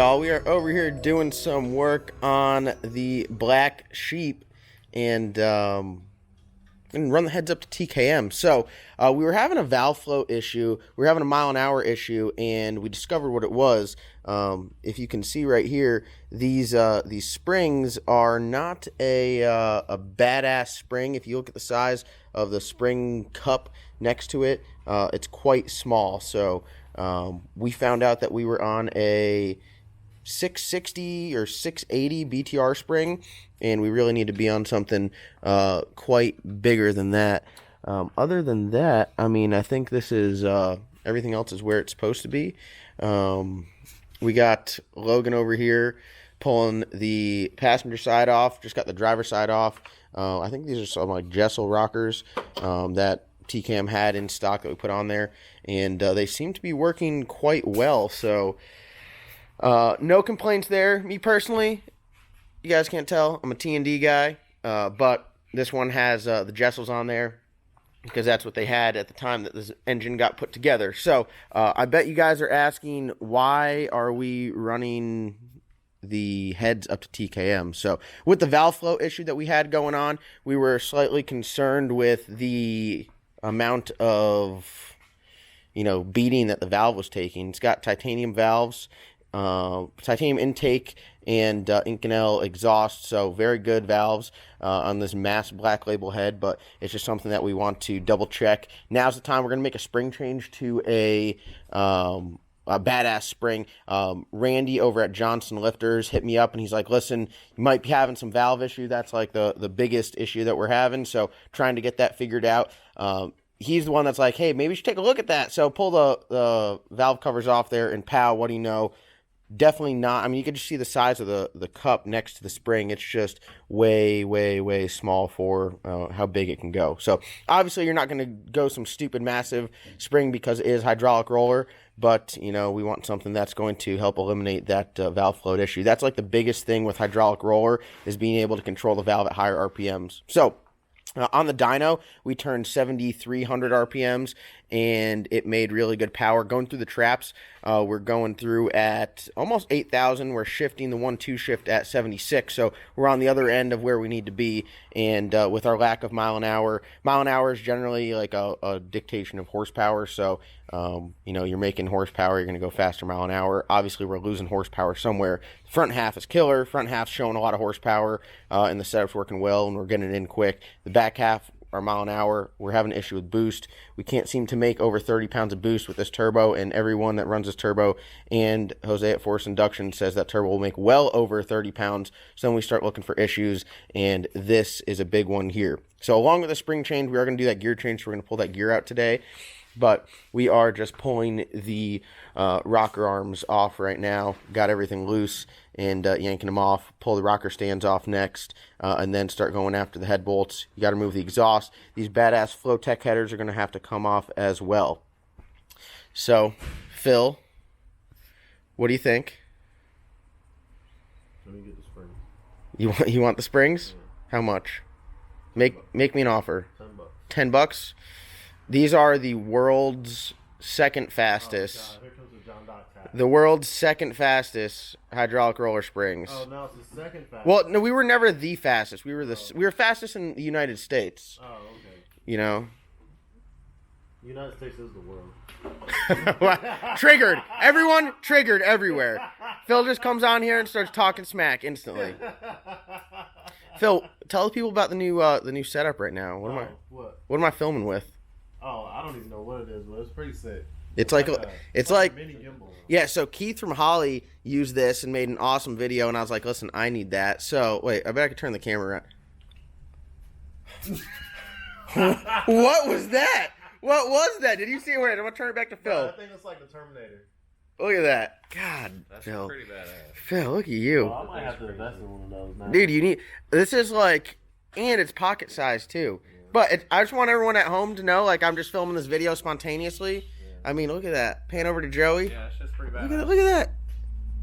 Y'all, we are over here doing some work on the Black Sheep and run the heads up to TKM. So we were having a valve flow issue. We were having a mile-an-hour issue, and we discovered what it was. If you can see right here, these springs are not a badass spring. If you look at the size of the spring cup next to it, it's quite small. So we found out that we were on a 660 or 680 BTR spring, and we really need to be on something quite bigger than that. Other than that, I mean, I think this is everything else is where it's supposed to be. We got Logan over here pulling the passenger side off, just got the driver's side off. I think these are some like Brazzel rockers that TCAM had in stock that we put on there, and they seem to be working quite well. So no complaints there. Me personally, you guys can't tell, I'm a T&D guy, but this one has the Brazzels on there because that's what they had at the time that this engine got put together. So I bet you guys are asking, why are we running the heads up to TKM? So with the valve flow issue that we had going on, we were slightly concerned with the amount of, beating that the valve was taking. It's got titanium valves, titanium intake, and Inconel exhaust, so very good valves on this mass Black Label head, but it's just something that we want to double check. Now's the time. We're going to make a spring change to a badass spring. Randy over at Johnson Lifters hit me up and he's like, listen, you might be having some valve issue. That's like the biggest issue that we're having, so trying to get that figured out. He's the one that's like, hey, maybe you should take a look at that. So pull the valve covers off there, and pow, what do you know? Definitely not. I mean, you can just see the size of the cup next to the spring. It's just way, way, way small for how big it can go. So obviously you're not going to go some stupid massive spring because it is hydraulic roller, but we want something that's going to help eliminate that valve float issue. That's like the biggest thing with hydraulic roller, is being able to control the valve at higher RPMs. So on the dyno, we turned 7,300 RPMs, and it made really good power. Going through the traps, we're going through at almost 8,000. We're shifting the 1-2 shift at 76, so we're on the other end of where we need to be. And with our lack of mile an hour is generally like a dictation of horsepower. So you're making horsepower, you're going to go faster mile an hour. Obviously, we're losing horsepower somewhere. The front half is killer. Front half's showing a lot of horsepower, and the setup's working well, and we're getting it in quick. The back half, our mile an hour, we're having an issue with boost. We can't seem to make over 30 pounds of boost with this turbo, and everyone that runs this turbo and Jose at Force Induction says that turbo will make well over 30 pounds. So then we start looking for issues, and this is a big one here. So along with the spring change, we are going to do that gear change, so we're going to pull that gear out today. But we are just pulling the rocker arms off right now. Got everything loose and yanking them off. Pull the rocker stands off next, and then start going after the head bolts. You got to remove the exhaust. These badass Flowtech headers are going to have to come off as well. So, Phil, what do you think? Let me get the springs. You want the springs? Yeah. How much? Make me an offer. $10. $10? These are the world's second fastest. Oh, here comes the John Doc tap. The world's second fastest hydraulic roller springs. Oh, now it's the second fastest. Well, no, we were never the fastest. We were fastest in the United States. Oh, okay. The United States is the world. Triggered. Everyone triggered everywhere. Phil just comes on here and starts talking smack instantly. Phil, tell the people about the new setup right now. What am I filming with? Oh, I don't even know what it is, but it's pretty sick. It's like a mini gimbal. Yeah, so Keith from HOLLEY used this and made an awesome video, and I was like, listen, I need that. So, wait, I bet I could turn the camera around. What was that? What was that? Did you see it? Wait, I'm going to turn it back to Phil. I think it's like the Terminator. Look at that. God, that's Phil. Pretty badass. Phil, look at you. Well, I might have to invest in one of those now. Dude, this is like, and it's pocket size too. But I just want everyone at home to know, like, I'm just filming this video spontaneously. Yeah. I mean, look at that. Pan over to Joey. Yeah, it's just pretty bad. Look at that.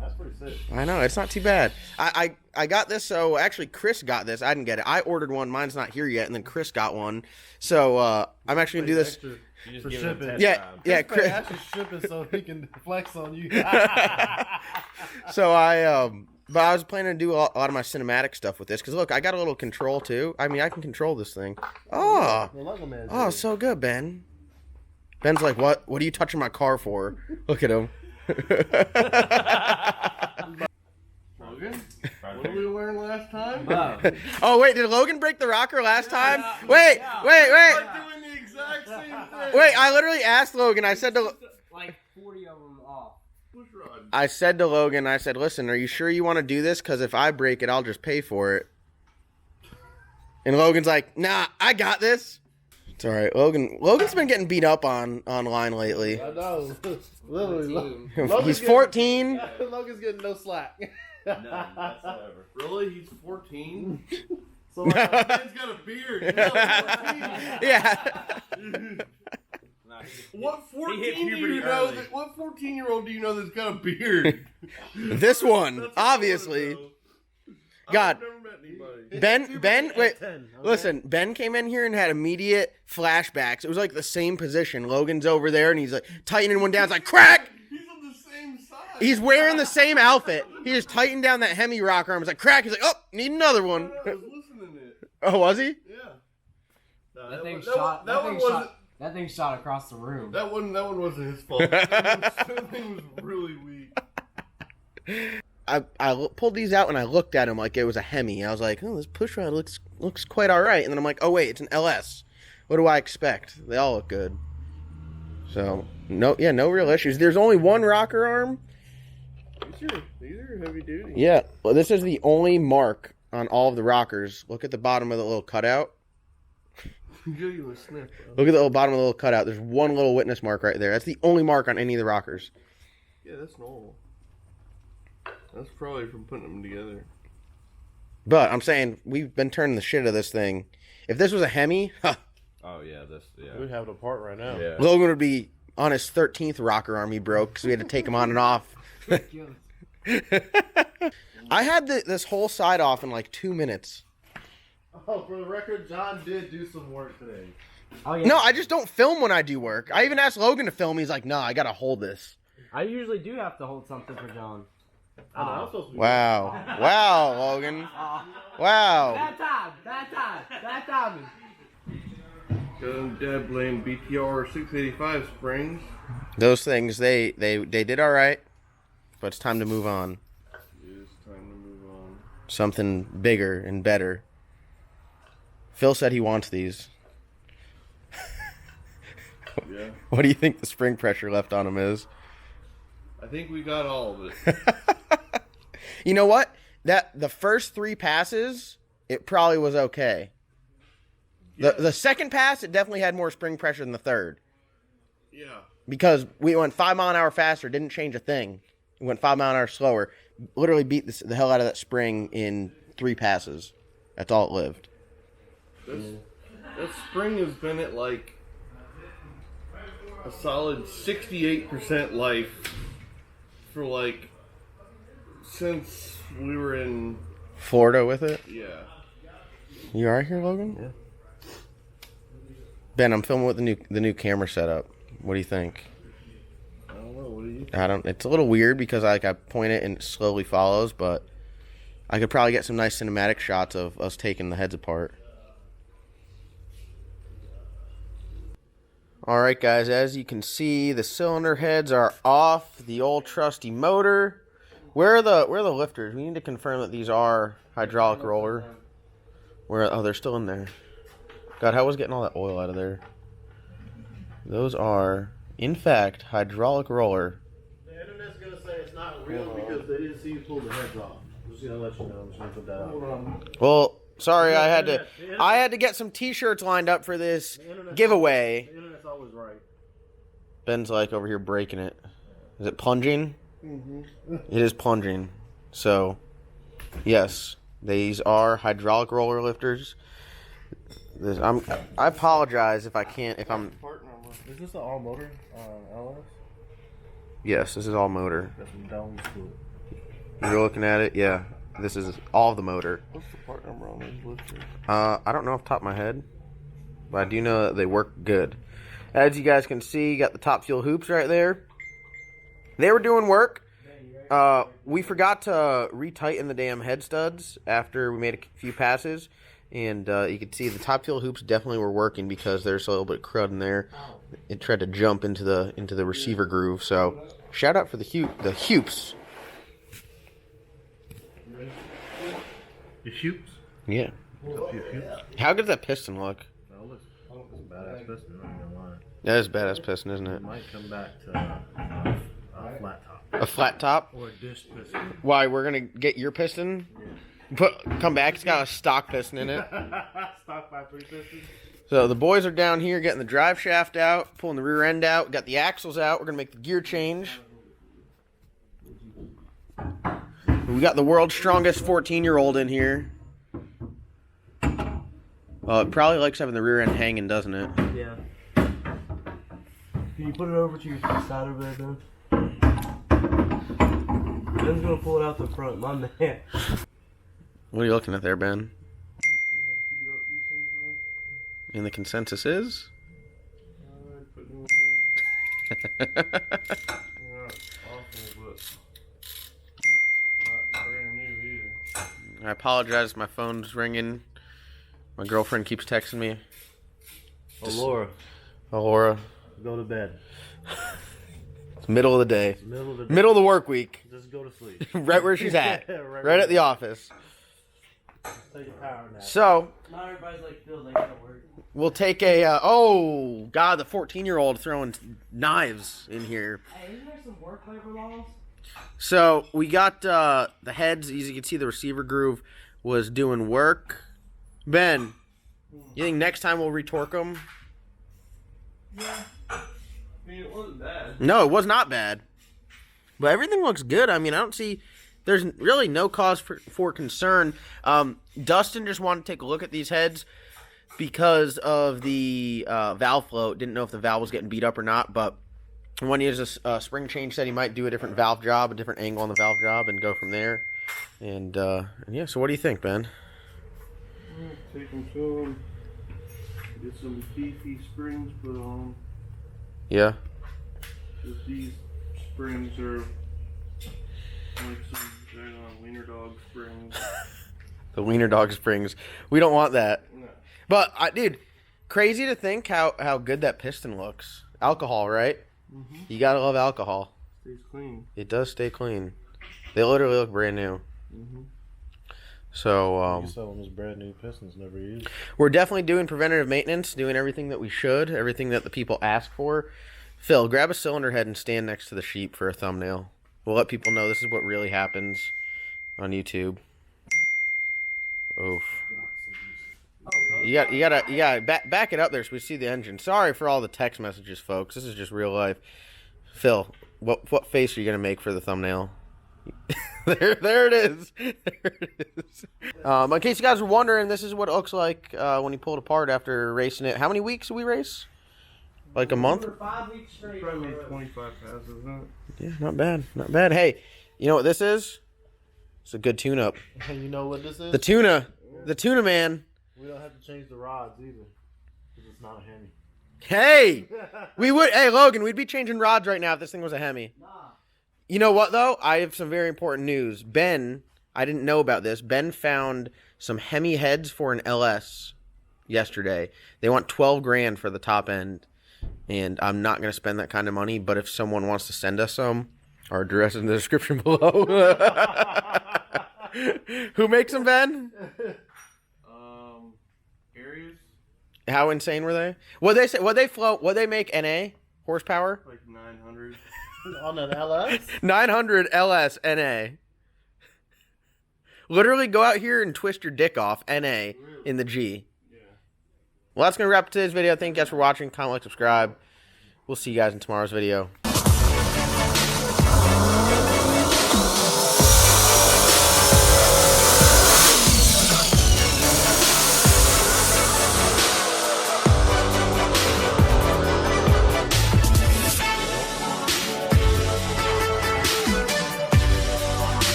That's pretty sick. I know, it's not too bad. I got this, so actually Chris got this. I didn't get it. I ordered one. Mine's not here yet, and then Chris got one. So I'm actually going to do this. For shipping. Yeah, Chris. Actually shipping so he can flex on you. So but I was planning to do a lot of my cinematic stuff with this. Because look, I got a little control too. I mean, I can control this thing. Oh, so good, Ben. Ben's like, what are you touching my car for? Look at him. Logan, what did we learn last time? Oh, wait, did Logan break the rocker last time? Wait. We're doing the exact same thing. Wait, I literally asked Logan, I said to... Like 40 of them off. I said to Logan, I said, listen, are you sure you want to do this? Because if I break it, I'll just pay for it. And Logan's like, nah, I got this. It's all right. Logan's been getting beat up online lately. I know. Literally. He's 14. Logan's getting no slack. None whatsoever. Really? He's 14? So man's got a beard. He's not 14. Yeah. What 14-year-old do you know that's got a beard? This one, obviously. God. I've never met anybody. Ben, wait, listen, Ben came in here and had immediate flashbacks. It was like the same position. Logan's over there and he's like tightening one down. It's like, crack! He's on the same side. He's wearing the same outfit. He just tightened down that Hemi rocker arm. It's like, crack! He's like, oh, need another one. I was listening to it. Oh, was he? Yeah. No, That thing shot across the room. That one wasn't his fault. That thing was really weak. I pulled these out and I looked at them like it was a Hemi. I was like, oh, this push rod looks quite all right. And then I'm like, oh, wait, it's an LS. What do I expect? They all look good. So, no real issues. There's only one rocker arm. These are heavy duty. Yeah, well, this is the only mark on all of the rockers. Look at the bottom of the little cutout. Give you a sniff, bro. Look at the little bottom of the little cutout. There's one little witness mark right there. That's the only mark on any of the rockers. Yeah, that's normal. That's probably from putting them together. But I'm saying we've been turning the shit out of this thing. If this was a Hemi, Oh, yeah. We'd have it apart right now. Yeah. Logan would be on his 13th rocker arm he broke because we had to take him on and off. I had this whole side off in like 2 minutes. Oh, for the record, John did do some work today. Oh, yeah. No, I just don't film when I do work. I even asked Logan to film. He's like, no, I got to hold this. I usually do have to hold something for John. Wow. Wow, Logan. Wow. Bad time. Dad blamed BTR 685 springs. Those things, they did all right, but it's time to move on. It is time to move on. Something bigger and better. Phil said he wants these. Yeah. What do you think the spring pressure left on them is? I think we got all of it. You know what? The first 3 passes, it probably was okay. The second pass, it definitely had more spring pressure than the third. Yeah. Because we went 5 mile an hour faster, didn't change a thing. We went 5 mile an hour slower. Literally beat the hell out of that spring in 3 passes. That's all it lived. That spring has been at like a solid 68% life for like since we were in Florida with it? Yeah. You alright here, Logan? Yeah. Ben, I'm filming with the new camera setup. What do you think? I don't know. What do you think? It's a little weird because I point it and it slowly follows, but I could probably get some nice cinematic shots of us taking the heads apart. Alright guys, as you can see, the cylinder heads are off the old trusty motor. Where are the lifters? We need to confirm that these are hydraulic roller. Oh, they're still in there. God, how was getting all that oil out of there? Those are, in fact, hydraulic roller. The internet's gonna say it's not real because they didn't see you pull the heads off. Just gonna let you know. I'm just gonna put that out. Well, sorry, I had to get some T-shirts lined up for this giveaway. The internet's always right. Ben's like over here breaking it. Is it plunging? Mm-hmm. It is plunging. So, yes, these are hydraulic roller lifters. I apologize if I'm. Is this the all motor LS? Yes, this is all motor. Got some domes to it. You're looking at it? Yeah. This is all the motor. What's the part number on these lifters? I don't know off the top of my head, but I do know that they work good. As you guys can see, you got the top fuel hoops right there. They were doing work. We forgot to retighten the damn head studs after we made a few passes. And you can see the top fuel hoops definitely were working because there's a little bit of crud in there. It tried to jump into the receiver groove. So shout out for the hoops. Your shoots? Yeah. How good does that piston look? That looks a badass piston, I'm not gonna lie. That is a badass piston, isn't it? It might come back to a flat top. A flat top? Or a disc piston. Why, we're going to get your piston? Come back, it's got a stock piston in it. Stock 5.3 piston. So the boys are down here getting the drive shaft out, pulling the rear end out, got the axles out. We're going to make the gear change. We got the world's strongest 14-year-old in here. It probably likes having the rear end hanging, doesn't it? Yeah. Can you put it over to your side over there, Ben? Ben's gonna pull it out the front, my man. What are you looking at there, Ben? And the consensus is? I apologize, my phone's ringing. My girlfriend keeps texting me. Oh, Laura. Oh, Laura. Go to bed. It's middle of the day. It's middle of the day. Middle of the work week. Just go to sleep. Right where she's at. right at the office. Take a power nap. So, Not everybody's like Phil, they gotta work. we'll take a, oh, God, the 14-year-old throwing knives in here. Hey, isn't there some work labor laws? So, we got the heads. As you can see, the receiver groove was doing work. Ben, you think next time we'll retorque them? Yeah. I mean, it wasn't bad. No, it was not bad. But everything looks good. I mean, I don't see... There's really no cause for concern. Dustin just wanted to take a look at these heads because of the valve float. Didn't know if the valve was getting beat up or not, but when he has a spring change, said he might do a different valve job, a different angle on the valve job, and go from there. And yeah, so what do you think, Ben? Take them to him. Get some beefy springs put on. Yeah. Because these springs are like some wiener dog springs. The wiener dog springs. We don't want that. No. But, dude, crazy to think how good that piston looks. Alcohol, right? Mm-hmm. You gotta love alcohol. Stays clean. It does stay clean. They literally look brand new. Mm-hmm. So, You sell them as brand new pistons, never used. we're definitely doing preventative maintenance, doing everything that we should, everything that the people ask for. Phil, grab a cylinder head and stand next to the sheep for a thumbnail. We'll let people know this is what really happens on YouTube. Oof. You gotta back it up there so we see the engine. Sorry for all the text messages, folks. This is just real life. Phil, what face are you gonna make for the thumbnail? there it is. There it is. In case you guys were wondering, this is what it looks like when you pull it apart after racing it. How many weeks did we race? Like a month? For 5 weeks straight. Probably made 25 passes, huh? Yeah, not bad. Not bad. Hey, you know what this is? It's a good tune-up. Hey, you know what this is? The tuna. The tuna man. We don't have to change the rods either. Because it's not a Hemi. Hey! Hey, Logan, we'd be changing rods right now if this thing was a Hemi. Nah. You know what, though? I have some very important news. Ben, I didn't know about this. Ben found some Hemi heads for an LS yesterday. They want $12,000 for the top end. And I'm not going to spend that kind of money. But if someone wants to send us some, our address is in the description below. Who makes them, Ben? Areas? How insane were they? What they say? What they float? What they make? NA horsepower? Like 900. On an LS? 900 LS NA. Literally go out here and twist your dick off NA in the G. Yeah. Well, that's going to wrap up today's video. Thank you guys for watching. Comment, like, subscribe. We'll see you guys in tomorrow's video.